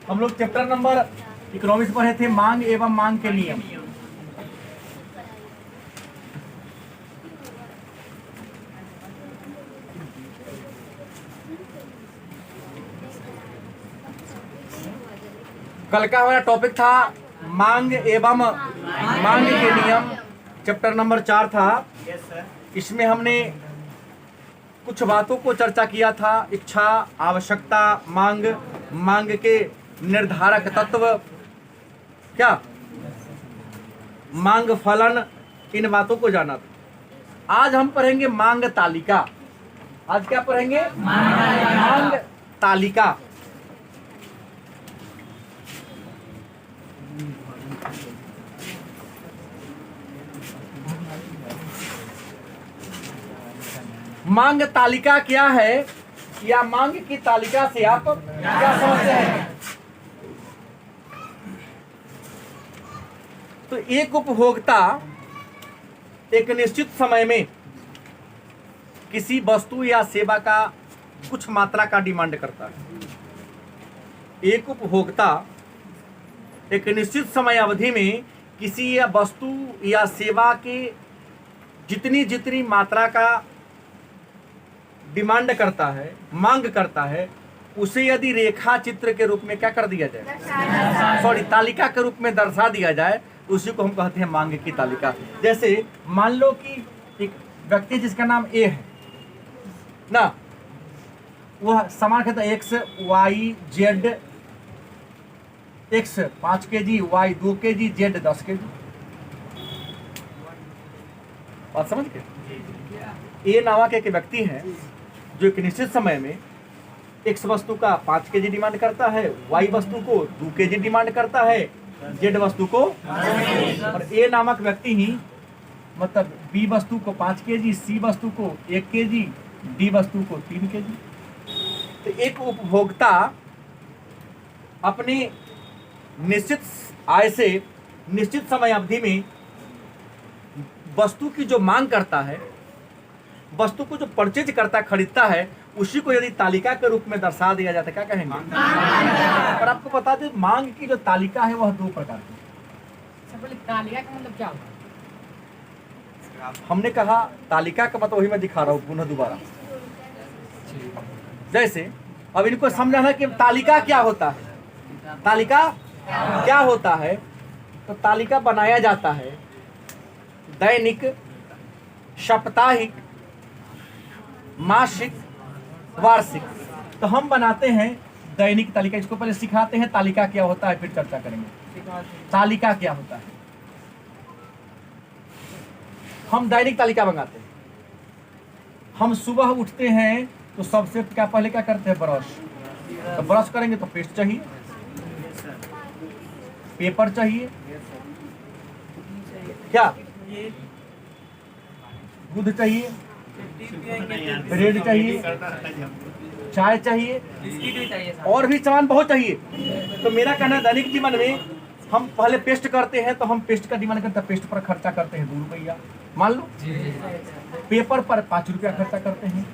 हम लोग chapter number economics पढ़े थे, मांग एवं मांग के नियम। कल का हमारा टॉपिक था मांग एवं मांग के नियम, चैप्टर नंबर 4 था। इसमें हमने कुछ बातों को चर्चा किया था, इच्छा, आवश्यकता, मांग, मांग के निर्धारक तत्व, क्या मांग फलन, इन बातों को जाना था। आज हम पढ़ेंगे मांग तालिका। आज क्या पढ़ेंगे? मांग तालिका। मांग तालिका क्या है, या मांग की तालिका से आप क्या समझते हैं? तो एक उपभोक्ता एक निश्चित समय में किसी वस्तु या सेवा का कुछ मात्रा का डिमांड करता है। एक उपभोक्ता एक निश्चित समय अवधि में किसी या वस्तु या सेवा के जितनी जितनी मात्रा का डिमांड करता है, मांग करता है, उसे यदि रेखा चित्र के रूप में क्या कर दिया जाए, सॉरी तालिका के रूप में दर्शा दिया जाए, उसी को हम कहते हैं मांग की तालिका। जैसे मान लो कि एक व्यक्ति जिसका नाम ए है ना, वह सामान कहता है X Y Z, X 5 kg, Y 2 kg, Z 10 kg। बात समझ के? ए नामक एक व्यक्ति है जो एक निश्चित समय में एक्स वस्तु का 5 kg डिमांड करता है, वाई वस्तु को 2 kg डिमांड करता है, जेड वस्तु को, और ए नामक व्यक्ति ही मतलब बी वस्तु को 5 kg, सी वस्तु को 1 kg, डी वस्तु को 3 kg। तो एक उपभोक्ता अपने निश्चित आय से निश्चित समय अवधि में वस्तु की जो मांग करता है, वस्तु को जो परचेज करता है, खरीदता है, उसी को यदि तालिका के रूप में दर्शा दिया जाता है, क्या कहेंगे? पर आपको बता दें, मांग की जो तालिका है वह 2 प्रकार की है। तालिका का मतलब क्या होता है? हमने कहा तालिका का मतलब वही मैं दिखा रहा हूँ पुनः दोबारा। जैसे अब इनको समझाना कि तालिका क्या होता है, तालिका क्या होता है। तो तालिका बनाया जाता है दैनिक, साप्ताहिक, मासिक, वार्षिक। तो हम बनाते हैं दैनिक तालिका। इसको पहले सिखाते हैं तालिका क्या होता है, फिर चर्चा करेंगे तालिका क्या होता है। हम दैनिक तालिका मंगाते हैं। हम सुबह उठते हैं तो सबसे क्या पहले क्या करते हैं? ब्रश। तो ब्रश करेंगे तो पेस्ट चाहिए, पेपर चाहिए, क्या दूध चाहिए, ब्रेड चाहिए, चाय चाहिए, और भी सामान बहुत चाहिए। तो मेरा कहना है दैनिक जीवन में हम पहले पेस्ट करते हैं, तो हम पेस्ट का डिमांड करते हैं, पेस्ट पर खर्चा करते हैं 2 रुपया मान लो, पेपर पर 5 रुपया खर्चा करते हैं,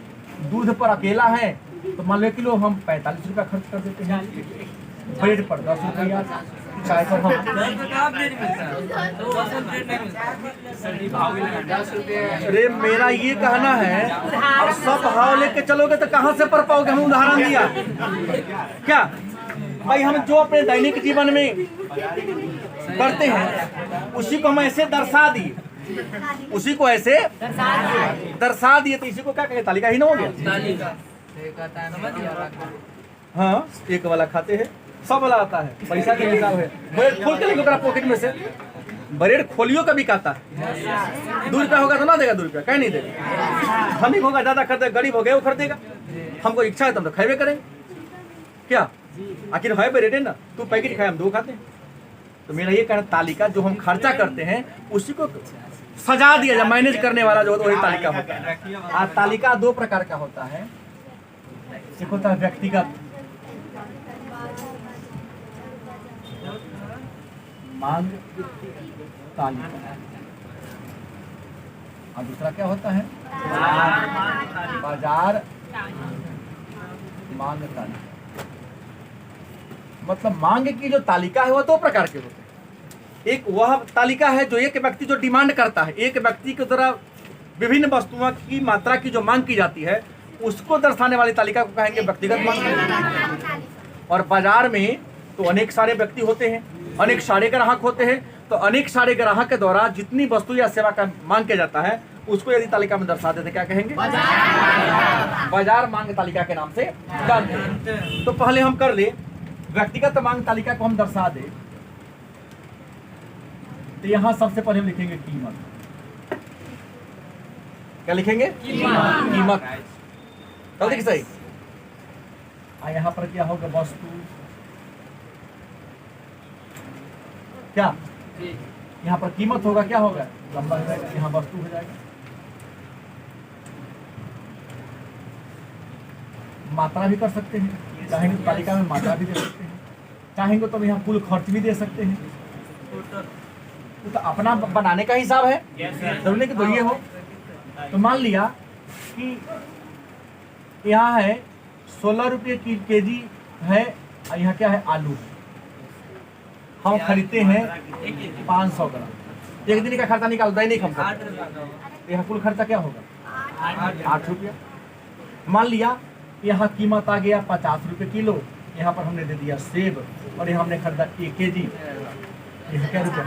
दूध पर अकेला है तो मान लो 1 किलो हम 45 रुपया खर्च कर देते हैं, ब्रेड पर 10 रुपया, चाय पर हम अरे मेरा ये कहना है, अब सब भाव लेके चलोगे तो कहाँ से पढ़ पाओगे? हम उदाहरण दिया क्या भाई, हम जो अपने दैनिक जीवन में करते हैं उसी को हम ऐसे दर्शा दिए, उसी को ऐसे दर्शा दिए, तो इसी को क्या कहें? तालिका ही ना हो गया। हाँ, एक वाला खाते हैं, सब वाला आता है, पैसा के हिसाब है। ब्रेड खोल के लेंगे पॉकेट में से, ब्रेड खोलियो का भी खाता है। 2 रुपया होगा तो ना देगा, 2 रुपया कहीं नहीं देगा। धनिक होगा ज्यादा खरीदेगा, गरीब हो गया वो खरीदेगा। हमको इच्छा है तो हम तो खाएबे करेंगे, क्या आखिर है ब्रेड है ना, तू पैकेट खाए हम 2 खाते हैं। तो मेरा ये कहना, तालिका जो हम खर्चा करते हैं उसी को सजा दिया जाए, मैनेज करने वाला जो वही तालिका होता है। और तालिका 2 प्रकार का होता है। एक होता है व्यक्तिगत मांग तालिका, और दूसरा क्या होता है? बाजार मांग तालिका। मतलब मांग की जो तालिका है वह दो प्रकार के होते हैं। एक वह तालिका है जो एक व्यक्ति जो डिमांड करता है, एक व्यक्ति के द्वारा विभिन्न वस्तुओं की मात्रा की जो मांग की जाती है उसको दर्शाने वाली तालिका को कहेंगे व्यक्तिगत मांग। और बाजार में तो अनेक सारे व्यक्ति होते हैं, अनेक सारे ग्राहक होते हैं, तो अनेक सारे ग्राहक के द्वारा जितनी वस्तु या सेवा का मांग किया जाता है उसको यदि तालिका में दर्शा देते क्या कहेंगे? बाजार मांग तालिका के नाम से जानते हैं। तो पहले हम कर ले व्यक्तिगत मांग तालिका को हम दर्शा दे, तो यहां सबसे पहले हम लिखेंगे कीमत। क्या लिखेंगे? कीमत। जल्दी से सही। यहाँ पर क्या होगा? वस्तु। क्या यहाँ पर कीमत होगा? क्या होगा? लंबा हो जाएगा, यहाँ वस्तु हो जाएगा। मात्रा भी कर सकते हैं, चाहेंगे तो तालिका में मात्रा भी दे सकते हैं, चाहेंगे तो यहाँ कुल खर्च भी दे सकते हैं। तो अपना बनाने का हिसाब है, जरूरी नहीं कि दो ये हो। तो मान लिया कि यहाँ है 16 रुपये की केजी है, और यहाँ क्या है? आलू। हम खरीदते हैं 500 ग्राम, एक दिन का खर्चा निकाल दैनिक हम करते हैं। यहाँ कुल खर्चा क्या होगा? 8 रुपया। मान लिया यहाँ कीमत आ गया 50 रुपये किलो, यहाँ पर हमने दे दिया सेब, और यहाँ हमने खरीदा 1 केजी, यहाँ क्या रुपया?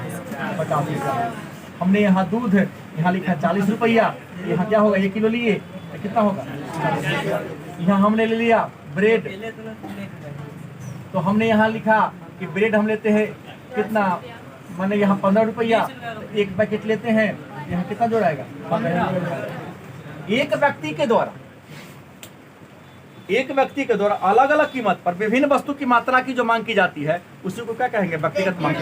50 रुपया। हमने यहाँ दूध यहाँ लिखा 40 रुपया, यहाँ क्या होगा? 1 किलो लिए तो कितना होगा? यहाँ हमने ले लिया ब्रेड, तो हमने यहाँ लिखा कि ब्रेड हम लेते हैं कितना, माने यहाँ 15 रुपया, एक पैकेट लेते हैं, यहाँ कितना जोड़ाएगा? 15 रुपया। एक व्यक्ति के द्वारा अलग अलग कीमत पर विभिन्न वस्तु की मात्रा की जो मांग की जाती है उसी को क्या कहेंगे? व्यक्तिगत मांग।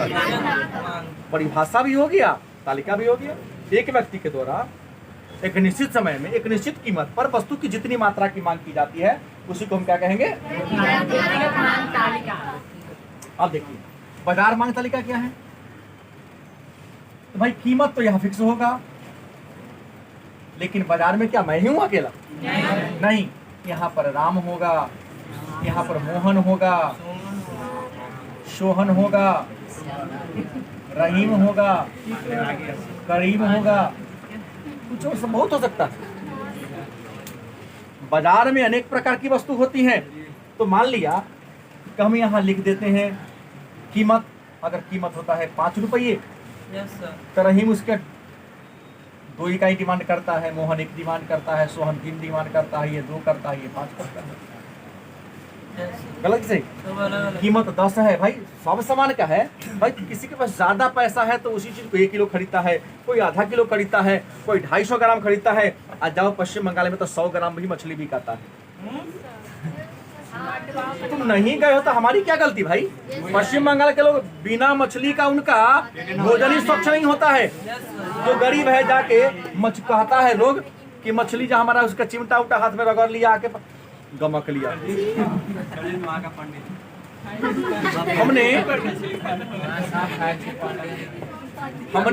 परिभाषा भी हो गया, तालिका भी हो गया। एक व्यक्ति के द्वारा एक निश्चित समय में एक निश्चित कीमत पर वस्तु की जितनी मात्रा की मांग की जाती है उसी को हम क्या कहेंगे? अब देखिए बाजार मांग तालिका क्या है? तो भाई कीमत तो यहाँ फिक्स होगा, लेकिन बाजार में क्या मैं ही हूँ अकेला? नहीं, यहाँ पर राम होगा, यहाँ पर मोहन होगा, सोहन होगा, रहीम होगा, करीम होगा, कुछ और सब बहुत हो सकता है। बाजार में अनेक प्रकार की वस्तु होती हैं। तो मान लिया कि हम यहाँ लिख देते हैं कीमत, अगर कीमत होता है 5 रुपये, तो रहीम उसके 2 इकाई डिमांड करता है, मोहन 1 डिमांड करता है, सोहन 3 डिमांड करता है, ये 2 करता है, ये 5 करता है। गलत से कीमत 10 है भाई, सब सामान का है भाई। किसी के पास ज्यादा पैसा है तो उसी चीज को 1 किलो खरीदता है, कोई आधा किलो खरीदता है, कोई 250 ग्राम खरीदता है। आज जाओ पश्चिम बंगाल में तो 100 ग्राम भी मछली बिकाता है। तुम नहीं गए हो तो हमारी क्या गलती भाई? पश्चिम बंगाल के लोग बिना मछली का उनका भोजन ही स्वच्छ नहीं होता है। जो गरीब है जाके कहता है लोग कि मछली जहाँ हमारा उसका चिमटा उटा हाथ में रगड़ लिया, आके गमक लिया। हमने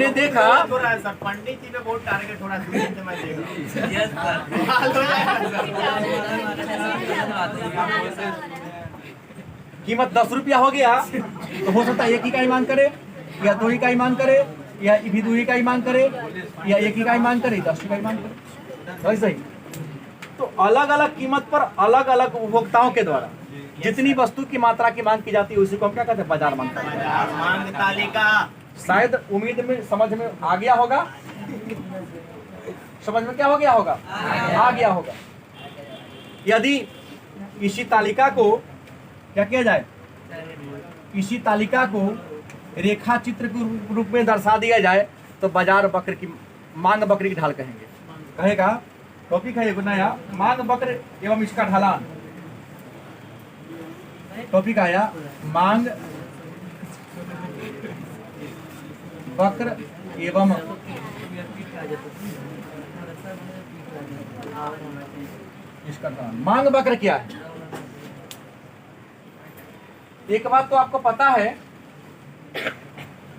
देखा पंडित जी पे बहुत टारगेट हो रहा है। कीमत 10 रुपया हो गया तो हो सकता है 1 इकाई मांग करे, या 2 इकाई मांग करे, या भी 2 इकाई मांग करे, या 1 इकाई मांग करे, 10 इकाई मांग करे। सही। तो अलग अलग कीमत पर अलग अलग उपभोक्ताओं के द्वारा जितनी वस्तु की मात्रा की मांग की जाती है उसी को हम क्या कहते हैं? बाजार मांग तालिका। शायद उम्मीद में समझ में आ गया होगा, समझ में क्या हो गया होगा? आ गया होगा। यदि इसी तालिका को क्या किया जाए? इसी तालिका को रेखा चित्र के रूप में दर्शा दिया जाए तो बाजार वक्र की मांग वक्र की ढाल कहेंगे। कहेगा टॉपिक है एक नया, मांग वक्र एवं इसका ढलान। टॉपिक आया मांग वक्र एवं इसका ढलान। मांग वक्र क्या है? एक बात तो आपको पता है,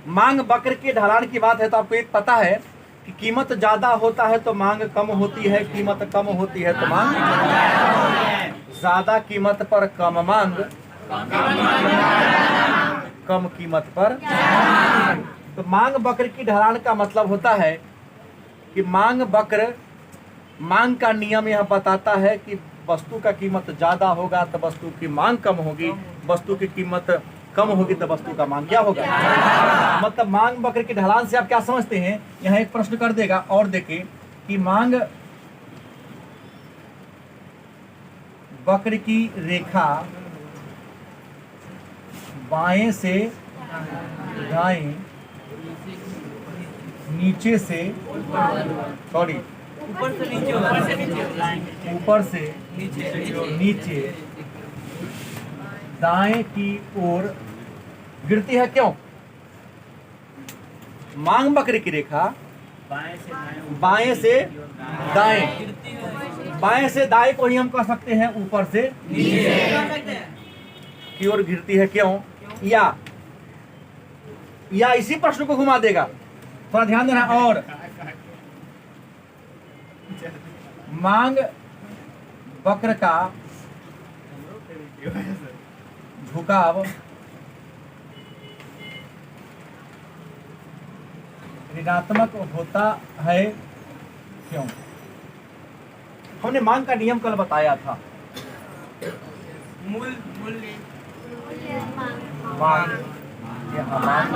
मांग वक्र के ढलान की बात है तो आपको एक पता है कि कीमत ज्यादा होता है तो मांग कम होती है, कीमत कम होती है तो मांग ज्यादा। कीमत पर कम मांग कम कीमत पर। तो मांग वक्र की ढलान का मतलब होता है कि मांग वक्र, मांग का नियम यह बताता है कि वस्तु का कीमत ज्यादा होगा तो वस्तु की मांग कम होगी, वस्तु की कीमत कम होगी तो वस्तु का मांग क्या होगा। मतलब मांग वक्र की ढलान से आप क्या समझते हैं, यहाँ एक प्रश्न कर देगा और देखिए कि मांग वक्र की रेखा बाएं से दाएं, नीचे से सॉरी ऊपर से नीचे होगा। ऊपर से नीचे दाएं की ओर गिरती है, क्यों। मांग वक्र की रेखा बाएं से दाएं, बाएं से दाएं को ही हम कह सकते हैं ऊपर से नीचे की ओर गिरती है, क्यों। या इसी प्रश्न को घुमा देगा, थोड़ा ध्यान देना। और मांग वक्र का झुकाव ऋणात्मक होता है, क्यों। हमने मांग का नियम कल बताया था। मूल्य मांग, यहाँ मांग,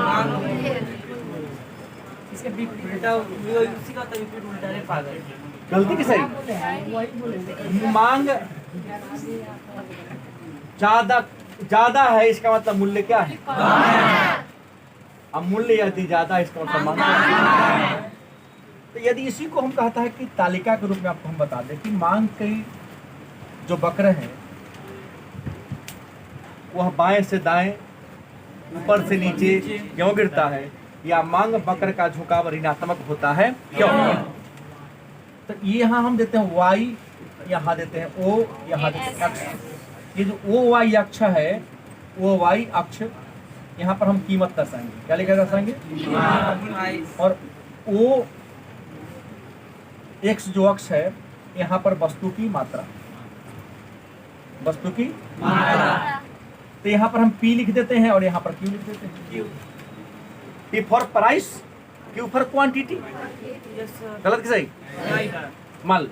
इसके उल्टा, उसी का विपरीत उल्टा है पागल। गलती की सही। मांग ज्यादा है, इसका मतलब मूल्य क्या है। अब मूल्य यदि ज्यादा, इसका मतलब मांग। तो यदि इसी को हम कहता है कि तालिका के रूप में आपको हम बता दें कि मांग की जो वक्र है वह बाएं से दाएं, ऊपर से नीचे क्यों गिरता है, या मांग वक्र का झुकाव ऋणात्मक होता है, क्यों। तो ये यहाँ हम देते हैं y, यहाँ देते हैं o, यहाँ देते हैं x। ये जो o y अक्ष है, वो y अक्ष, यहाँ पर हम कीमत दर्शाएंगे। क्या लिखा दर्शाएंगे, और o x जो अक्ष है, यहाँ पर वस्तु की मात्रा, वस्तु की मात्रा। तो यहाँ पर हम p लिख देते हैं और यहाँ पर q लिख देते हैं। p for price, q for quantity. गलत कि सही। मान लो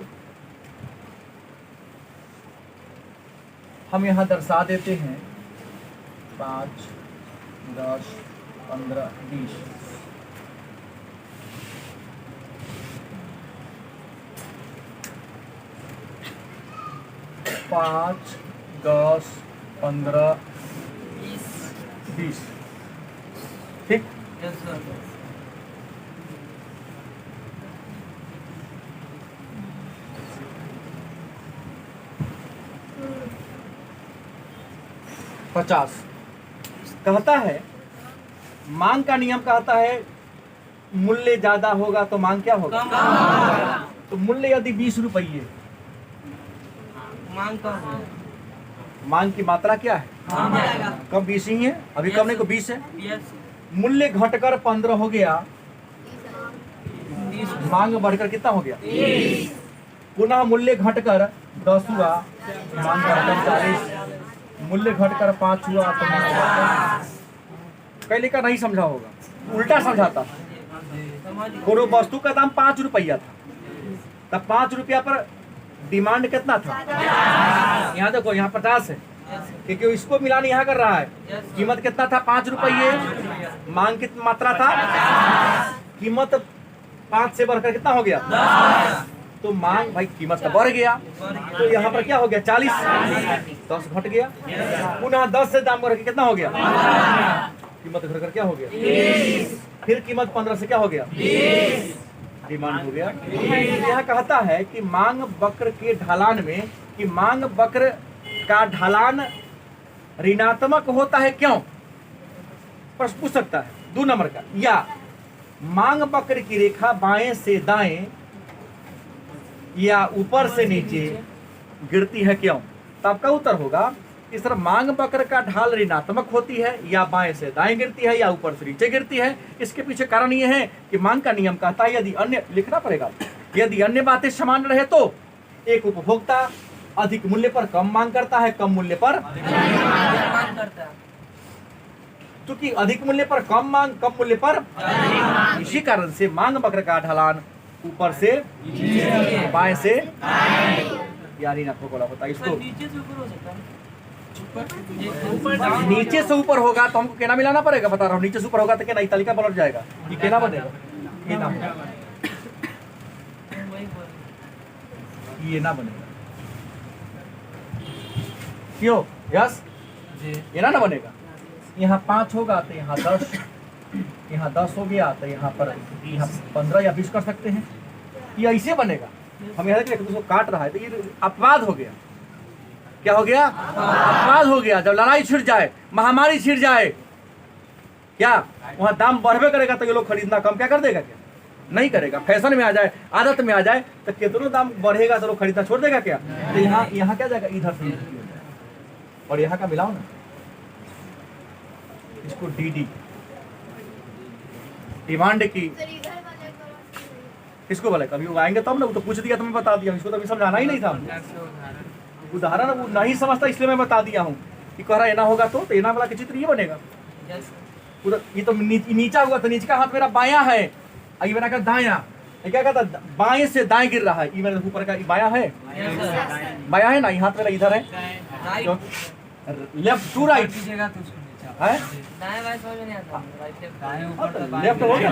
हम यहाँ दर्शा देते हैं 5, 10, 15, 20। पाँच, 10, 15, 20। ठीक। पचास कहता है, मांग का नियम कहता है मूल्य ज्यादा होगा तो मांग क्या होगा। तो मूल्य यदि 20 रुपये, मांग का मांग की मात्रा क्या है, कब 20 ही है, अभी कब नहीं को 20 है। मूल्य घटकर 15 हो गया, मांग बढ़कर कितना हो गया। पुनः मूल्य घटकर 10 हुआ, मांग बढ़कर 40। मूल्य घटकर 5 हुआ तो कई लिखा नहीं समझा होगा, उल्टा समझाता। कोनो वस्तु का दाम 5 रुपया था, तब 5 रुपया पर डिमांड कितना था। यहाँ देखो, यहाँ 50 है, क्योंकि इसको मिलान यहाँ कर रहा है। कीमत कितना था, 5 रुपये। मांग कितनी मात्रा था, कीमत 5 से बढ़कर कितना हो गया, 10। तो मांग भाई कीमत तो बढ़ गया, तो यहाँ पर क्या हो गया 40, 10 घट गया। पुनः 10 से दाम बढ़ के कितना हो गया, कीमत घटकर क्या हो गया 20। फिर कीमत 15 से क्या हो गया 20, डिमांड हो गया। यह कहता है कि मांग वक्र के ढलान में, कि मांग वक्र का ढलान ऋणात्मक होता है, क्यों। प्रश्न पूछ सकता है 2 नंबर का। या मांग वक्र की रेखा बाएं से दाएं या ऊपर से नीचे गिरती है, क्यों। तो आपका उत्तर होगा कि सर मांग वक्र का ढाल ऋणात्मक होती है, या बाएं से दाएं गिरती है, या ऊपर से नीचे गिरती है। इसके पीछे कारण यह है कि मांग का नियम कहता है यदि अन्य, लिखना पड़ेगा, यदि अन्य बातें समान रहे तो एक उपभोक्ता अधिक मूल्य पर कम मांग करता है, कम मूल्य पर मांग करता है। क्योंकि अधिक मूल्य पर कम मांग, कम मूल्य पर इसी कारण से मांग वक्र का ढलान ऊपर से बाएं से यार इन आपको बोला होता है इसको नीचे से ऊपर हो सकता है। नीचे से ऊपर होगा तो हमको केना मिलाना पड़ेगा, बता रहा हूँ। नीचे से ऊपर होगा तो क्या नई तालिका पलट जाएगा, ये केना बनेगा, ये ना बनेगा, ये ना बनेगा। क्यों? यस, ये ना बनेगा। यहाँ 5 होगा तो यहाँ 10, यहाँ 10 हो गया तो यहाँ पर 15 या 20 कर सकते हैं। ये ऐसे बनेगा। हम यहाँ एक दूसरे को काट रहा है तो ये अपवाद हो गया। क्या हो गया? अपवाद हो गया। जब लड़ाई छिड़ जाए, महामारी छिड़ जाए, क्या वहाँ दाम बढ़वे करेगा तो ये लोग खरीदना कम क्या कर देगा? क्या नहीं करेगा। फैशन में आ जाए, आदत में आ जाए तो कितनों दाम बढ़ेगा तो लोग खरीदना छोड़ देगा क्या? तो यहाँ क्या जाएगा? इधर से और यहाँ का मिलाओ ना, इसको डीडी डिमांड की किसको बोले? कभी वो आएंगे तब ना, वो तो पूछ दिया तो मैं बता दिया, इसको तो अभी समझाना ही नहीं था। उदाहरण वो नहीं समझता इसलिए मैं बता दिया हूँ कि कह रहा एना होगा तो एना वाला का चित्र ये बनेगा। ये तो नीचा हुआ तो नीचे का हाथ मेरा बायां है, ये बना कर दायां, ये क्या कहता बाएं से दाएं गिर रहा है, ये मेरे ऊपर का बायां है, बायां है ना, ये हाथ मेरा इधर है, लेफ्ट टू राइट है, लेफ्ट हो गया।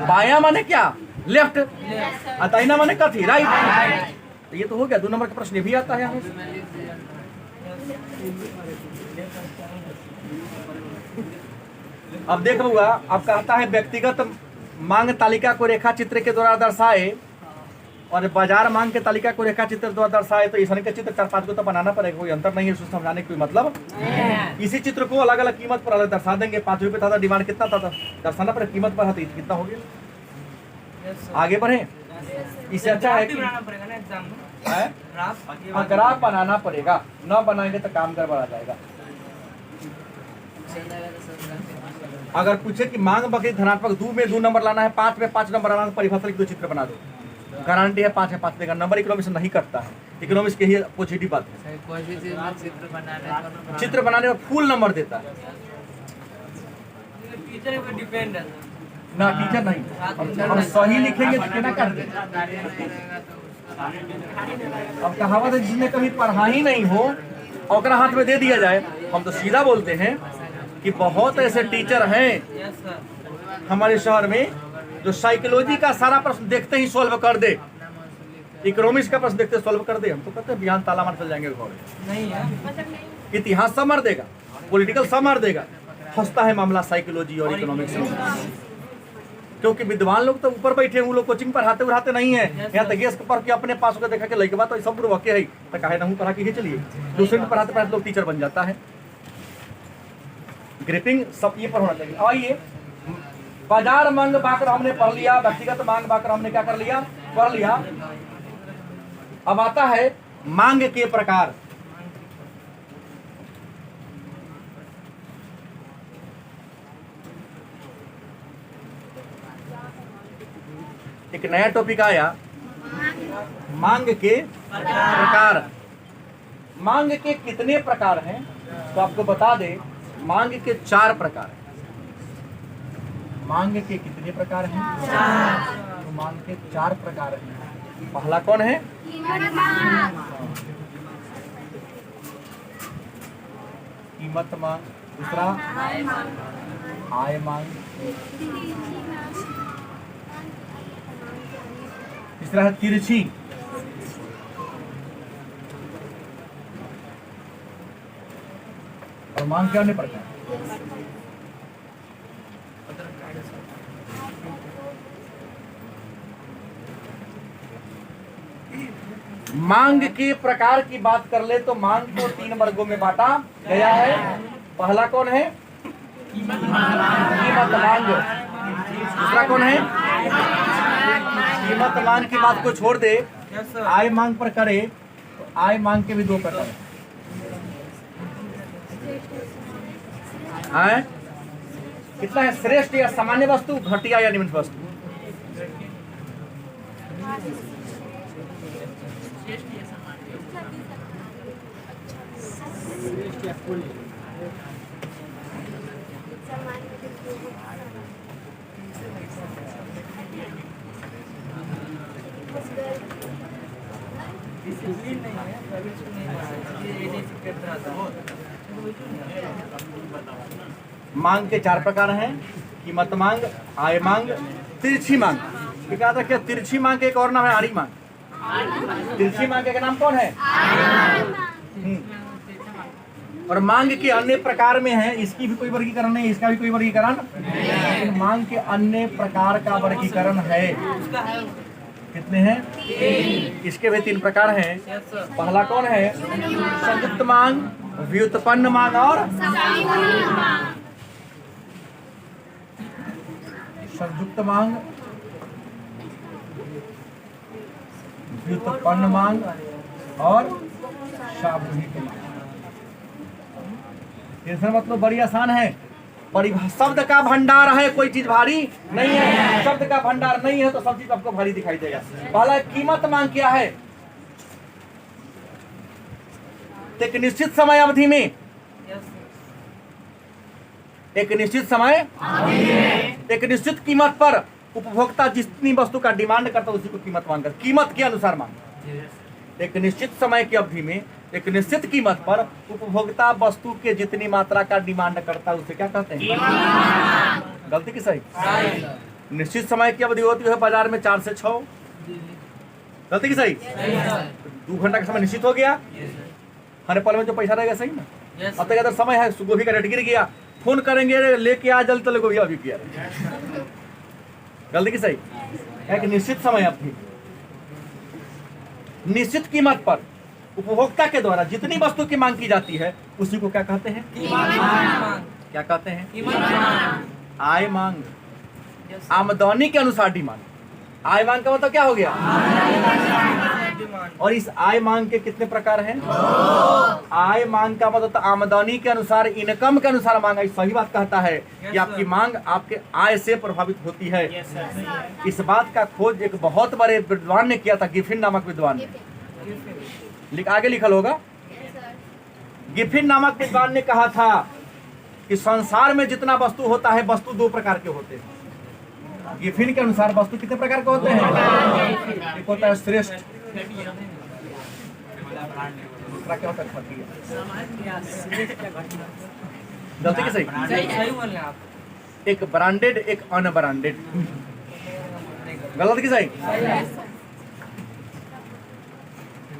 बायां माने क्या? लेफ्ट, दाहिना माने कथी? राइट। तो ये तो हो गया। 2 नंबर का प्रश्न भी आता है हमें। अब देख बउआ, अब कहता है व्यक्तिगत मांग तालिका को रेखा चित्र के द्वारा दर्शाए और बाजार मांग के तालिका को रेखा चित्र द्वारा दर्शाए। तो ऐसा चित्र 4-5 को तो बनाना पड़ेगा, कोई अंतर नहीं है, उसको समझाने का कोई मतलब। इसी चित्र को अलग अलग कीमत पर अलग दर्शा देंगे। 5 रुपये था, डिमांड कितना था, दर्शाना पड़ेगा कीमत पर, कितना हो गया। आगे बढ़े। इससे अच्छा है कि ग्राफ बनाना पड़ेगा, न बनाएंगे तो काम गड़बड़ा जाएगा। अगर पूछे कि मांग बकरी धनात्मक 2 में 2 नंबर लाना है, 5 में 5 नंबर लाना है, परिभाषा लिख दो, चित्र बना दो, गारंटी है 5 है 5 देगा। नंबर इकोनॉमिक्स नहीं करता है, इकोनॉमिक्स के ही पॉजिटिव बात है। कोई भी चीज में चित्र बनाने में फुल नंबर देता है। टीचर पे डिपेंड है ना, टीचर नहीं। हम सही लिखेंगे तो क्या कर दें। अब कहावत है जिसने कभी पढ़ा ही नहीं हो और हाथ में दे दिया जाए। हम तो सीधा बोलते हैं कि बहुत ऐसे टीचर हैं हमारे शहर में जो साइकोलॉजी का सारा प्रश्न देखते ही सॉल्व कर दे, इकोनॉमिक्स का प्रश्न देखते सॉल्व कर दे। हम तो कहते हैं बिहान ताला मार चल जाएंगे घर। नहीं है, इतिहास सब मार देगा, पॉलिटिकल सब मार देगा, फंसता है मामला साइकोलॉजी और इकोनॉमिक्स में। क्योंकि विद्वान लोग तो ऊपर बैठे हैं, वो लोग कोचिंग पढ़ाते उड़ाते नहीं है। यहाँ तक गेस पढ़ के अपने पास होकर देखा कि लड़के बात तो सब वाक्य है तो काहे ना पढ़ा के चलिए। दूसरे में पढ़ाते पढ़ाते लोग टीचर बन जाता है। ग्रिपिंग सब ये पर होना चाहिए। आइए, बाजार मांग बाकर हमने पढ़ लिया, व्यक्तिगत मांग बाकर हमने क्या कर लिया, पढ़ लिया। अब आता है मांग के प्रकार। एक नया टॉपिक आया, मांग के प्रकार। मांग के कितने प्रकार हैं तो आपको बता दे, मांग के 4 प्रकार हैं। मांग के कितने प्रकार हैं? तो मांग के 4 प्रकार हैं। पहला कौन है? कीमत मांग। दूसरा आय मांग। तीसरा है तिरछी। और मांग क्या नहीं पड़ता है। मांग के प्रकार की बात कर ले तो मांग को 3 वर्गों में बांटा गया है। पहला कौन है? कीमत मांग। दूसरा कौन है? कीमत मांग की बात को छोड़ दे, आय मांग पर करे तो आय मांग के भी 2 प्रकार हैं। कितना है? श्रेष्ठ या सामान्य वस्तु, घटिया या निम्न वस्तु। मांग के 4 प्रकार हैं, कीमत मांग, आय मांग, तिरछी मांग। ये कहा था क्या तिरछी मांग के एक और नाम है आड़ी मांग। तिरछी मांग का नाम कौन है? और मांग के अन्य प्रकार में है, इसकी भी कोई वर्गीकरण नहीं, इसका भी कोई वर्गीकरण नहीं। मांग के अन्य प्रकार का वर्गीकरण है। कितने हैं? इसके भी 3 प्रकार हैं। पहला कौन है? संयुक्त मांग, व्युत्पन्न मांग और संयुक्त मांग, व्युत्पन्न मांग और सामूहिक मांग। इसका मतलब बड़ी आसान है। शब्द का भंडार है, कोई चीज भारी नहीं है। शब्द का भंडार नहीं है तो सब चीज आपको भारी दिखाई देगा। पहला कीमत मांग क्या है? एक निश्चित समय अवधि में, एक निश्चित समय, एक निश्चित कीमत पर उपभोक्ता जितनी वस्तु का डिमांड करता है उसी को कीमत मांग करता है। कीमत के अनुसार मांग। एक निश्चित समय की अवधि में एक निश्चित कीमत पर उपभोक्ता वस्तु के जितनी मात्रा का डिमांड करता है उसे क्या कहते हैं? गलती की सही? निश्चित समय की अवधि होती है बाजार में 4 से 6। गलती की सही? 2 घंटा का समय निश्चित हो गया, हर पल में जो पैसा रहेगा सही ना। अब तक अगर समय है, गोभी का रेट गिर गया, फोन करेंगे लेके आ जल्द, तो गोभी अभी किया। गलती की सही? एक निश्चित समय अवधि, निश्चित कीमत पर उपभोक्ता के द्वारा जितनी वस्तु की मांग की जाती है उसी को क्या कहते हैं? क्या कहते हैं? आय मांग। आमदनी के अनुसार डिमांड। आय मांग का मतलब क्या हो गया? और इस आय मांग के कितने प्रकार हैं? आय मांग का मतलब आमदनी के अनुसार, इनकम के अनुसार मांग। सही बात कहता है कि आपकी मांग आपके आय से प्रभावित होती है। इस बात का खोज एक बहुत बड़े विद्वान ने किया था, गिफिन नामक विद्वान ने। आगे लिखल होगा। गिफिन नामक विद्वान ने कहा था कि संसार में जितना वस्तु होता है, वस्तु 2 प्रकार के होते हैं। गिफिन के अनुसार वस्तु कितने प्रकार के होते हैं? एक होता है श्रेष्ठ, दूसरा क्या होता है? गलती की सही? एक ब्रांडेड, एक अनब्रांडेड। गलत की सही?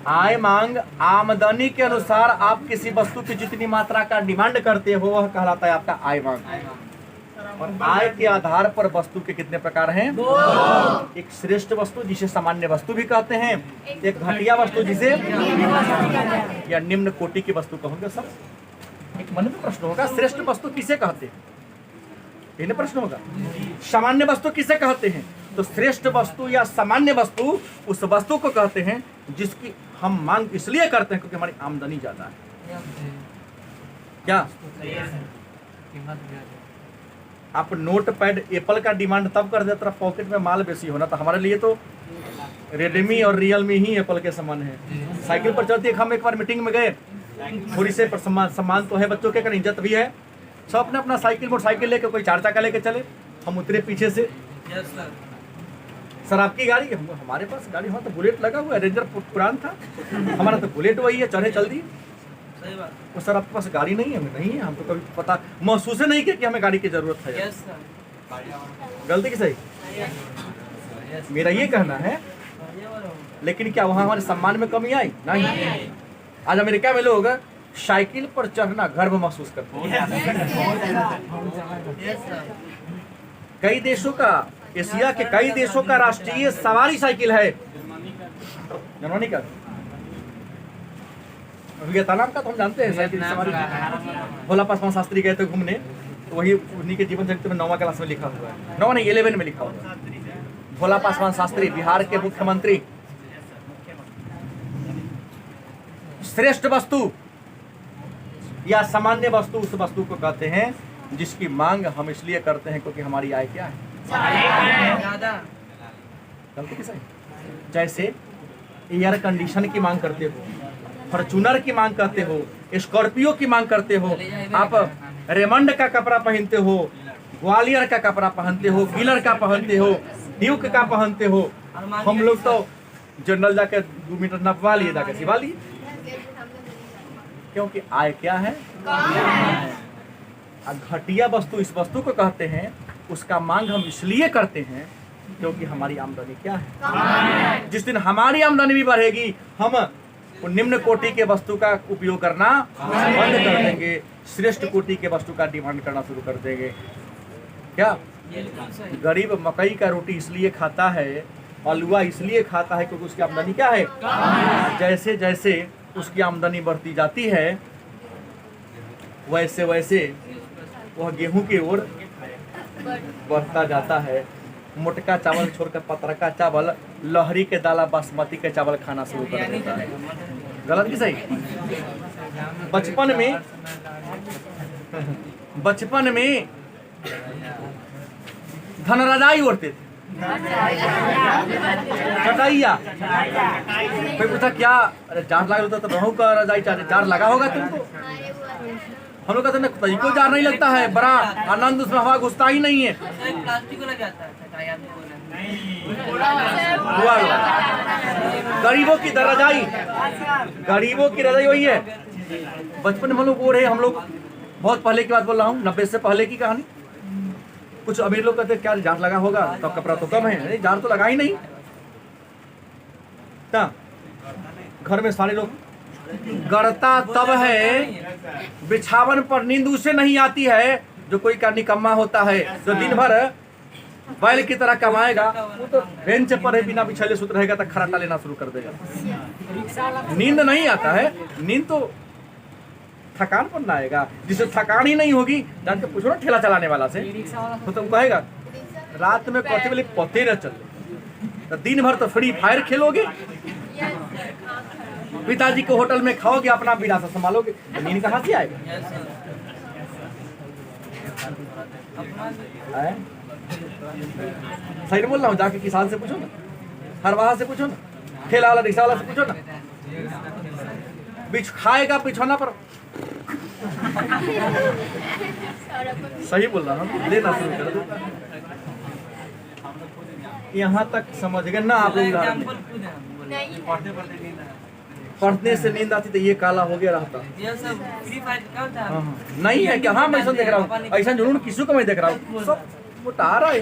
आय मांग, आमदनी के अनुसार आप किसी वस्तु की जितनी मात्रा का डिमांड करते हो वह कहलाता है आपका आय मांग। और आय के आधार पर वस्तु के कितने प्रकार हैं? 2। एक श्रेष्ठ वस्तु जिसे सामान्य वस्तु भी कहते हैं, एक घटिया वस्तु जिसे या निम्न कोटि की वस्तु कहोगे। सब एक मन में प्रश्न होगा, श्रेष्ठ वस्तु किसे कहते हैं? ये प्रश्न होगा। सामान्य वस्तु किसे कहते हैं? तो श्रेष्ठ वस्तु या सामान्य वस्तु उस वस्तु को कहते हैं जिसकी हम मांग इसलिए करते हैं क्योंकि हमारी आमदनी ज्यादा है। क्या आप नोट पैड, एप्पल का डिमांड तब कर देते पॉकेट में माल बेसी होना, तो हमारे लिए तो रेडमी और रियलमी ही एप्पल के समान है। साइकिल पर चलती है। हम एक बार मीटिंग में गए, थोड़ी से सम्मान तो है बच्चों के, इज्जत भी है। सब अपने अपना साइकिल, मोटरसाइकिल लेके, कोई 4 चक्का लेके चले। हम उतरे पीछे से। सर आपकी गाड़ी? हमारे पास गाड़ी, हाँ तो बुलेट लगा हुआ है, रेंजर पुरान था, हमारा तो बुलेट वही है, चढ़े चल दी। वो सर आपके पास गाड़ी नहीं है? नहीं है, हम तो कभी पता महसूस नहीं किया कि हमें गाड़ी की जरूरत है। गलती की सही? मेरा ये कहना है। लेकिन क्या वहाँ हमारे सम्मान में कमी आई? नहीं। आज अमेरिका में लोग साइकिल पर चढ़ना गर्व महसूस करते हैं। कई देशों का, एशिया के कई देशों का राष्ट्रीय सवारी साइकिल है। जर्मनी का, वियतनाम का तो हम जानते हैं साइकिल सवारी। भोला पासवान शास्त्री गए थे घूमने, तो वही उन्हीं के जीवन चरित्र में 9वां क्लास में लिखा हुआ है। 9 नहीं, 11 में लिखा हुआ है। भोला पासवान शास्त्री बिहार के मुख्यमंत्री। श्रेष्ठ वस्तु या सामान्य वस्तु उस वस्तु को कहते हैं जिसकी मांग हम इसलिए करते हैं क्योंकि हमारी आय क्या है? गलती सही? जैसे एयर कंडीशन की मांग करते हो, फॉर्चूनर की मांग करते हो, स्कॉर्पियो की मांग करते हो, आप रेमंड का कपड़ा पहनते हो, ग्वालियर का कपड़ा पहनते हो, गिलर का पहनते हो, ड्यूक का पहनते हो। हम लोग तो जनरल जाके 2 मीटर नपवा लिए, जाके सिवा लिए, क्योंकि आय क्या है? घटिया वस्तु इस वस्तु को कहते हैं, उसका मांग हम इसलिए करते हैं क्योंकि हमारी आमदनी क्या है? जिस दिन हमारी आमदनी भी बढ़ेगी, हम निम्न कोटि के वस्तु का उपयोग करना बंद कर देंगे, श्रेष्ठ कोटि के वस्तु का डिमांड करना शुरू कर देंगे। क्या गरीब मकई का रोटी इसलिए खाता है, हलवा इसलिए खाता है क्योंकि उसकी आमदनी क्या है? जैसे जैसे उसकी आमदनी बढ़ती जाती है, वैसे वैसे वह गेहूं की ओर बढ़ता जाता है। मोटका चावल छोड़कर पतरका चावल, लहरी के दाला बासमती के चावल खाना शुरू कर देता है। गलत कि सही? बचपन में धनराजाई ओढ़ते थे, चटाइया। कोई पूछा क्या? अरे जार लगा होता तो रहू का रजाई चाहिए, जार लगा होगा तुमको? हम लोग कहते हैं तरीको जार नहीं लगता है, बड़ा आनंद उसमें हवा घुसता ही नहीं है। गरीबों की रजाई, गरीबों की रजाई वही है। बचपन में हम लोग ओढ़े, हम लोग बहुत पहले की बात बोल रहा हूँ, 90 से पहले की कहानी। कुछ अमीर लोग कहते क्या जार लगा होगा, तब कपड़ा तो कम है। नहीं, जार तो लगा ही नहीं। घर में सारे लोग गड़ता तब है, बिछावन पर नींद उसे नहीं आती है जो कोई का निकम्मा होता है, जो दिन भर बैल की तरह कमाएगा। वो तो बेंच पर है, बिना बिछाले सुत रहेगा तो खराटा लेना शुरू कर देगा। नींद नहीं आता है, नींद तो थकान पर ना आएगा। जिसे थकान ही नहीं होगी, जान के पूछो ना ठेला चलाने वाला से, तो तुम कहेगा रात में कौते वाले पते न चले, तो दिन भर तो फ्री फायर खेलोगे, पिताजी को होटल में खाओगे, अपना विरासत संभालोगे, नींद कहाँ से आएगा? सही बोल रहा हूँ? जाके किसान से पूछो ना, हरवाहा से पूछो ना, ठेला वाला रिक्शा वाला से पूछो ना, खाएगा बिछौना पर। सही बोल रहा हूँ, लेना शुरू कर दो। यहाँ तक समझ गए ना आप लोग? पढ़ने से नींद आती तो ये काला हो गया रहता। नहीं है क्या? हाँ, मैं ऐसा देख रहा हूँ, ऐसा जरूर किसी को मैं देख रहा हूँ, सब मोटा रहा है,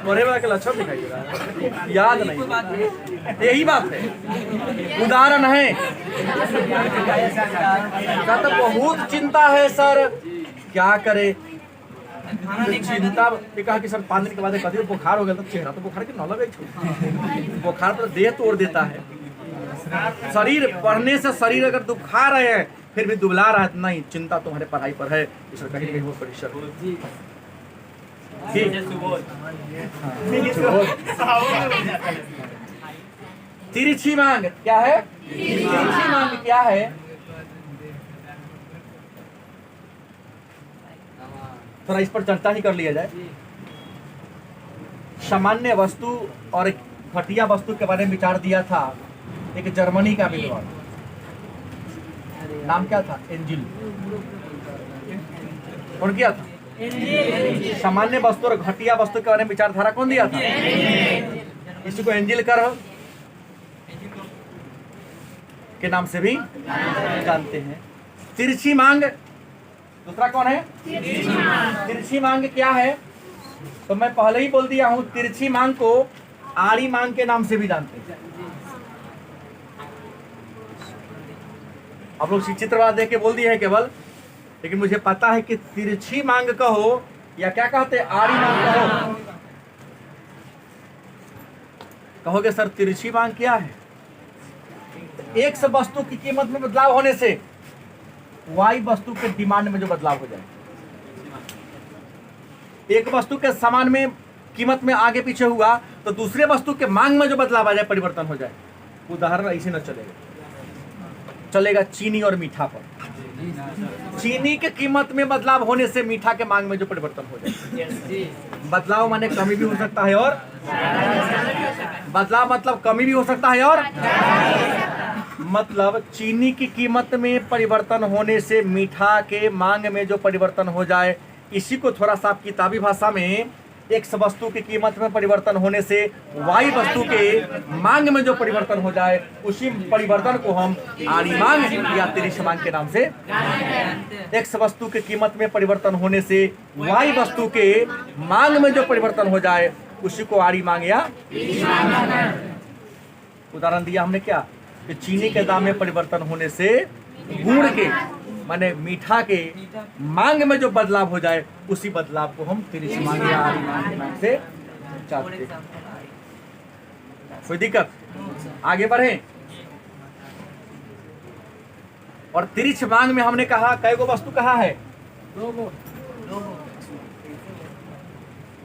मरे वाला के लक्षण दिखाई दे रहा है, याद नहीं। यही बात है, उदाहरण है। तो बहुत चिंता है सर, क्या करे? चिंता कहा कि सर 5 दिन के बाद कहती बुखार हो गया, तो चेहरा तो बुखार के नौला बुखार तो देह तोड़ देता है। शरीर पढ़ने से शरीर अगर दुखा रहे हैं फिर भी दुबला रहा है, तो नहीं, चिंता तुम्हारे पढ़ाई पर है, इसलिए कहीं कहीं वो परीक्षा तिरछी मांग क्या है? तिरछी मांग क्या है? थोड़ा इस पर चर्चा ही कर लिया जाए। सामान्य वस्तु और घटिया वस्तु के बारे में विचार दिया था एक जर्मनी का विद्वान, नाम क्या था? एंजिल। कौन किया था? सामान्य वस्तु और घटिया वस्तु के बारे में विचारधारा कौन दिया था? इसी को एंजिल कर के नाम से भी जानते हैं। तिरछी मांग दूसरा कौन है? तिरछी मांग क्या है? तो मैं पहले ही बोल दिया हूं, तिरछी मांग को आड़ी मांग के नाम से भी जानते हैं। आप लोग चित्रवाद देख के बोल दिए है केवल, लेकिन मुझे पता है कि तिरछी मांग कहो या क्या कहते हैं, आड़ी मांग कहो। कहोगे सर तिरछी मांग क्या है? एक से वस्तु की कीमत में बदलाव होने से वाई वस्तु के डिमांड में जो बदलाव हो जाए, एक वस्तु के सामान में कीमत में आगे पीछे हुआ तो दूसरे वस्तु के मांग में जो बदलाव आ जाए, परिवर्तन हो जाए। उदाहरण ऐसे न चलेगा, चलेगा चीनी और मीठा पर। चीनी के कीमत में बदलाव होने से मीठा के मांग में जो परिवर्तन हो जाए, बदलाव माने कमी भी हो सकता है और बदलाव मतलब कमी भी हो सकता है और मतलब चीनी की कीमत में परिवर्तन होने से मीठा के मांग में जो परिवर्तन हो जाए, इसी को थोड़ा सा आप किताबी भाषा में एक्स वस्तु की कीमत में परिवर्तन होने से वाई वस्तु के मांग में जो परिवर्तन हो जाए, उसी परिवर्तन को हम आड़ी मांग या तिरिछ मांग के नाम से, एक्स वस्तु की कीमत में परिवर्तन होने से वाई वस्तु के मांग में जो परिवर्तन हो जाए, उसी को आड़ी मांग या उदाहरण दिया हमने क्या कि चीनी के दाम में परिवर्तन होने से गुड़ के माने मीठा के मांग में जो बदलाव हो जाए, उसी बदलाव को हम तिरिछ मांग या आड़ी मांग के नाम से चाहते हैं। कोई दिक्कत? आगे बढ़े। और तिरिछ मांग में हमने कहा कई गो वस्तु कहा है?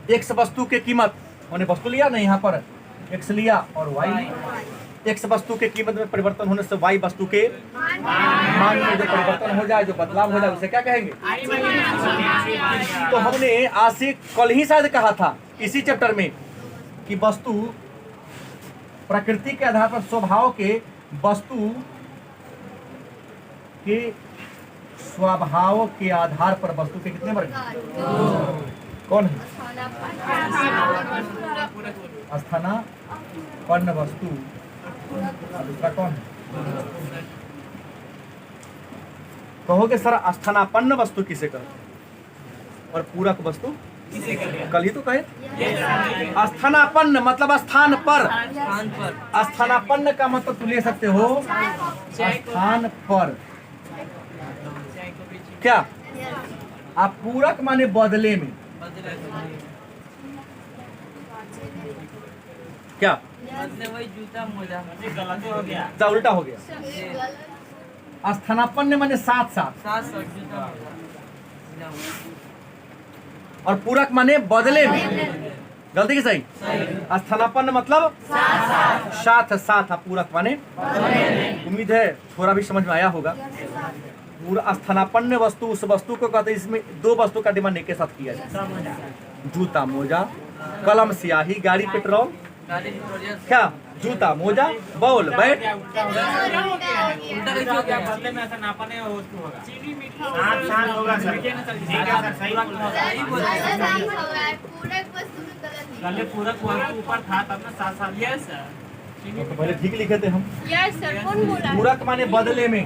एक्स वस्तु के कीमत, मैंने वस्तु लिया नहीं यहाँ पर, एक्स लिया और वाई, एक्स वस्तु के कीमत में परिवर्तन होने से वाई वस्तु के मांग में जो परिवर्तन हो जाए, जो बदलाव हो जाए, उसे क्या कहेंगे? तो हमने आज से कल ही शायद कहा था इसी चैप्टर में कि वस्तु प्रकृति के आधार पर, स्वभाव के वस्तु के स्वभाव के आधार पर वस्तु के कितने वर्ग? कौन है? स्थानापन्न वस्तु, और दूसरा कौन है? कहोगे सर स्थानापन्न वस्तु किसे कहते और पूरक वस्तु कल ही तो कहे। स्थानापन्न मतलब स्थान पर, स्थानापन्न का मतलब तुम ले सकते हो स्थान पर। क्या आप पूरक माने बदले में, क्या जूता मोजा उल्टा हो गया। स्थानापन्न माने साथ साथ, और पूरक माने बदले में। गलती की सही? स्थानापन्न मतलब साथ साथ, पूरक माने, उम्मीद है थोड़ा भी समझ में आया होगा। पूरा स्थानापन्न वस्तु उस वस्तु को कहते हैं इसमें दो वस्तु का डिमांड एक के साथ किया जाए, जूता मोजा, कलम स्याही, गाड़ी पेट्रोल। क्या? जूता मोजा, बॉल बैट। तो पहले ठीक लिखे थे हम। यस सर, कौन बोला? पूरक माने बदले में।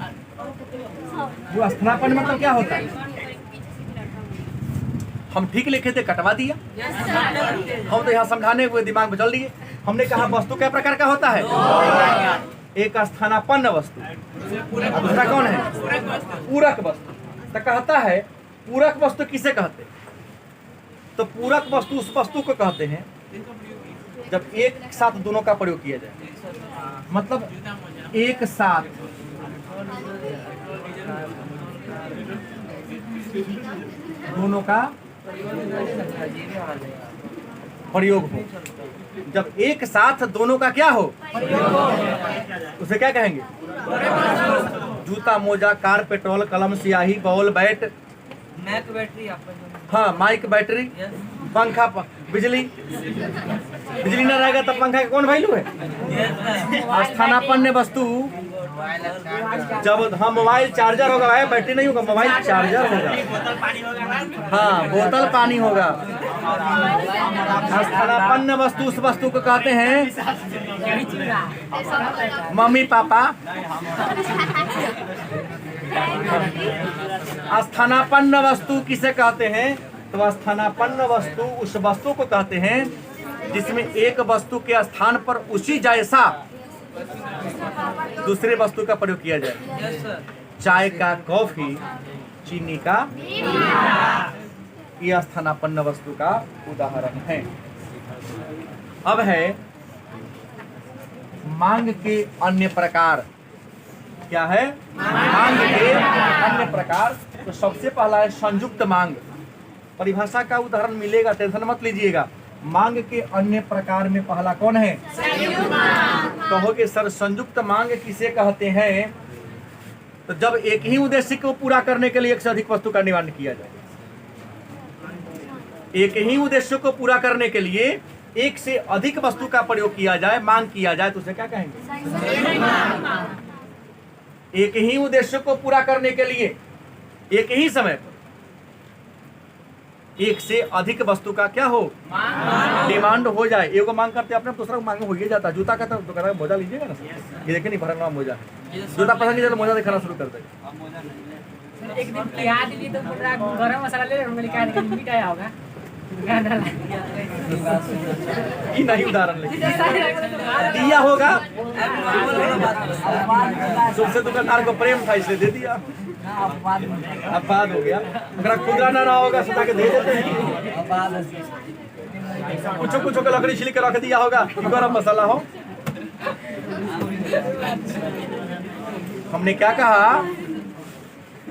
वो स्थानापन्न मतलब क्या होता है? हम ठीक लिखे थे, कटवा दिया। हम तो यहाँ समझाने हुए दिमाग में चल दिए। हमने कहा वस्तु क्या प्रकार का होता है? एक स्थानापन्न वस्तु, दूसरा कौन है? पूरक वस्तु। तो कहता है पूरक वस्तु किसे कहते हैं? तो पूरक वस्तु उस वस्तु को कहते हैं जब एक साथ दोनों का प्रयोग किया जाए, मतलब एक साथ दोनों का प्रयोग हो। जब एक साथ दोनों का क्या हो, उसे क्या कहेंगे? जूता मोजा, कार पेट्रोल, कलम स्याही, बॉल बैट, मैक बैटरी। हाँ माइक बैटरी, पंखा बिजली। बिजली न रहेगा तब पंखा का कौन वैल्यू है? स्थानापन्न वस्तु जब हम मोबाइल चार्जर होगा, भाई बैटरी नहीं होगा, मोबाइल चार्जर होगा। हाँ बोतल पानी होगा। स्थानापन्न वस्तु उस वस्तु को कहते हैं मम्मी पापा। स्थानापन्न वस्तु किसे कहते हैं? तो स्थानापन्न वस्तु उस वस्तु को कहते हैं जिसमें एक वस्तु के स्थान पर उसी जैसा दूसरे वस्तु का प्रयोग किया जाए। चाय का कॉफी, चीनी का, यह स्थानापन्न वस्तु का उदाहरण है। अब है मांग के अन्य प्रकार। क्या है? मांग के अन्य प्रकार। तो सबसे पहला है संयुक्त मांग। परिभाषा का उदाहरण मिलेगा, टेंशन मत लीजिएगा। मांग के अन्य प्रकार में पहला कौन है? कहोगे सर संयुक्त मांग किसे कहते हैं? तो जब एक ही उद्देश्य को पूरा करने के लिए एक से अधिक वस्तु का निर्माण किया जाए। एक ही उद्देश्य को पूरा करने के लिए एक से अधिक वस्तु का प्रयोग किया जाए, मांग किया जाए, तो उसे क्या कहेंगे? एक ही उद्देश्य को पूरा करने के लिए एक ही समय पर एक से अधिक वस्तु का क्या हो, डिमांड हो जाए। एगो मांग करते अपने दूसरा को मांग हो ही जाता है। जूता का तो कहता है मोजा लीजिएगा ना सर, ये देखिए नहीं भरा मोजा है, जूता पसंद नहीं तो मोजा दिखाना शुरू कर देगा। एक दिन प्याज ली तो पूरा गरम मसाला ले रहे क्या मीठा आया होगा ये नहीं उदाहरण लेकिन दिया होगा, सबसे दुकानदार को प्रेम था इसलिए दे दिया। अब बात हो गया, अगर खुदरा ना होगा सुधा के दे देते हैं। कुछ कुछ का लकड़ी छिल के रख दिया होगा कि गरम मसाला हो। हमने क्या कहा,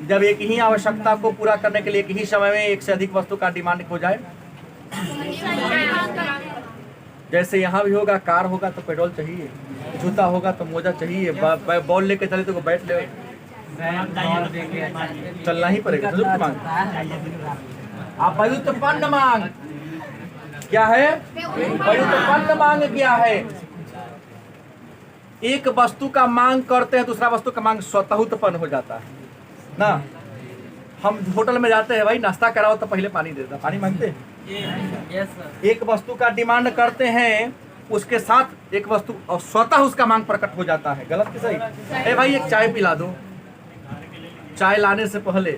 जब एक ही आवश्यकता को पूरा करने के लिए एक ही समय में एक से अधिक वस्तु का डिमांड हो जाए, जैसे यहाँ भी होगा, कार होगा तो पेट्रोल चाहिए, जूता होगा तो मोजा चाहिए, बॉल लेके चले तो बैठ ले, चलना ही पड़ेगा। मांग आप व्युत्पन्न मांग क्या है, व्युत्पन्न मांग क्या है? एक वस्तु का मांग करते हैं, दूसरा वस्तु का मांग स्वतः उत्पन्न हो जाता है ना। हम होटल में जाते हैं, भाई नाश्ता कराओ तो पहले पानी देता, पानी मांगते हैं। एक वस्तु का डिमांड करते हैं, उसके साथ एक वस्तु और स्वतः उसका मांग प्रकट हो जाता है। गलत कि सही? ए भाई एक चाय पिला दो, चाय लाने से पहले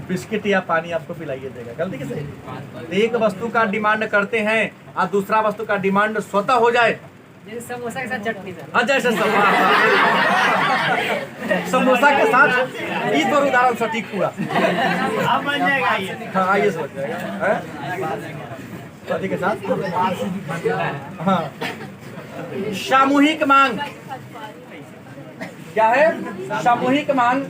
बिस्किट या पानी आपको पिलाइए देगा। गलती कि सही? एक वस्तु का डिमांड करते हैं और दूसरा वस्तु का डिमांड स्वतः हो जाए, जैसे समोसा के साथ चटनी सर। हाँ जैसे समोसा के साथ, ये तो उदाहरण सटीक हुआ। हाँ आइए समझ जाएगा सटी के साथ। हाँ सामूहिक मांग क्या है? सामूहिक मांग,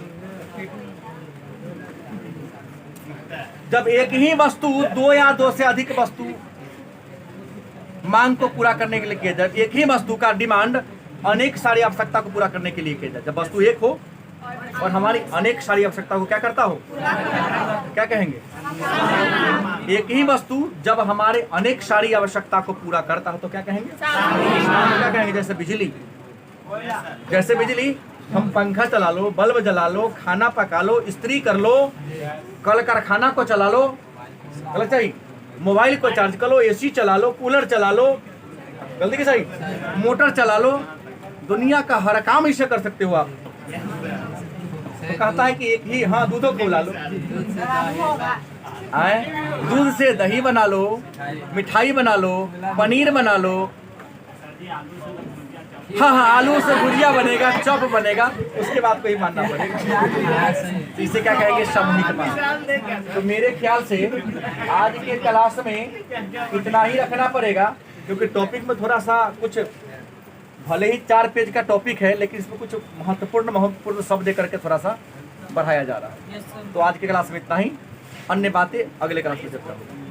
जब एक ही वस्तु दो या दो से अधिक वस्तु मांग को पूरा करने के लिए किया जाए, एक ही वस्तु का डिमांड अनेक सारी आवश्यकता को पूरा करने के लिए किया जाए। जब वस्तु एक हो और हमारी अनेक सारी आवश्यकता को क्या करता हो, क्या कहेंगे? एक ही वस्तु जब हमारे अनेक सारी आवश्यकता को पूरा करता हो तो क्या कहेंगे? क्या कहेंगे? जैसे बिजली, जैसे बिजली, हम पंखा चला लो, बल्ब जला लो, खाना पका लो, इस्त्री कर लो, कल कारखाना को चला लो, गलत सही, मोबाइल को चार्ज कर लो, एसी चला लो, कूलर चला लो, गलती की सही, मोटर चला लो, दुनिया का हर काम इसे कर सकते हो आप। तो कहता है कि एक ही, हाँ दूधों को ला लो, आए दूध से दही बना लो, मिठाई बना लो, पनीर बना लो, हाँ हाँ आलू से भुजिया बनेगा, चॉप बनेगा, उसके बाद को ही मानना पड़ेगा। इसे क्या कहेंगे? सामूहिक मांग। तो मेरे ख्याल से आज के क्लास में इतना ही रखना पड़ेगा, क्योंकि टॉपिक में थोड़ा सा कुछ, भले ही 4 पेज का टॉपिक है लेकिन इसमें कुछ महत्वपूर्ण शब्द करके थोड़ा सा बढ़ाया जा रहा है। तो आज के क्लास में इतना ही, अन्य बातें अगले क्लास में चर्चा होगी।